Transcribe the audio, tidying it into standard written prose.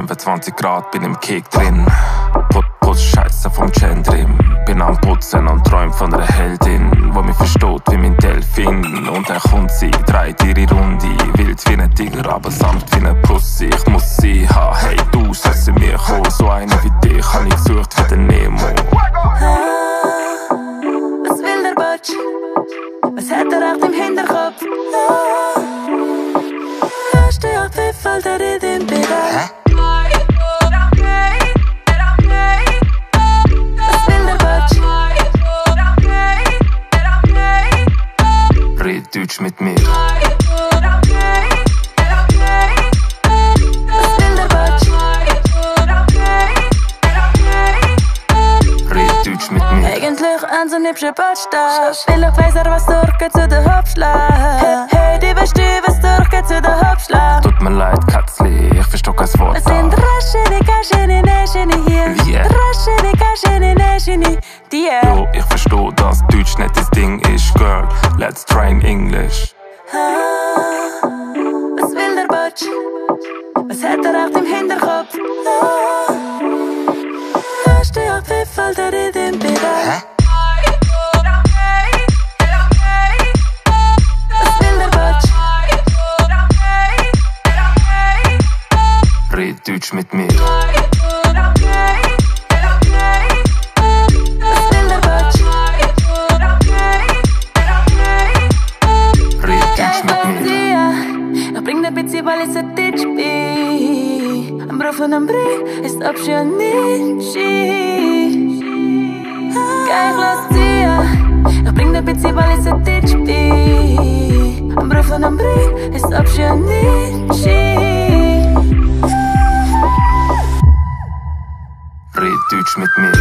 25 Grad, bin im Kick drin. Putz Scheiße vom Gendrim. Bin am Putzen und träum von einer Heldin, wo mich versteht wie mein Delfin. Und dann kommt sie, dreht ihre Runde. Wild wie ein Tiger, aber sanft wie eine Pussy. Ich muss sie haben, hey du, sollst zu mir kommen. So eine wie dich hab ich gesucht wie den Nemo. Was will der Butch? Was hat er echt im Hinterkopf? Hörst du auch Pfiff, Alter, in dem Bereich? Was will der Butch? Red Deutsch mit mir. Was will der Butch? Red Deutsch mit mir. Eigentlich an so hübsche Butch-Stab. Will ich weiss, was durchgeht zu der Hauptschlag. Hey, die weißt du, was durchgeht zu der Hauptschlag. Tut mir leid, Katzli, ich versteh kein Wort. Wir sind Raschini hier. Wie? Raschini, die Jo, ich versteh, dass Deutsch nicht das Ding ist. Girl, let's try in English. Was will der Butch? Was hat er echt im Hinterkopf? Hörst du auch Pfiff, Alter, in dem Bereich? Was will der Butch? Red Deutsch mit mir. Was will der Butch? Red Deutsch mit mir. Ich bring der Bitzi, weil ich ein Ditch bin. Am Bro von einem Brief ist Optionici. Ich lass ziehen. Ich bring der Bitzi, weil ich ein Ditch bin. Am Bro von einem Brief ist Optionici. Red Deutsch mit mir.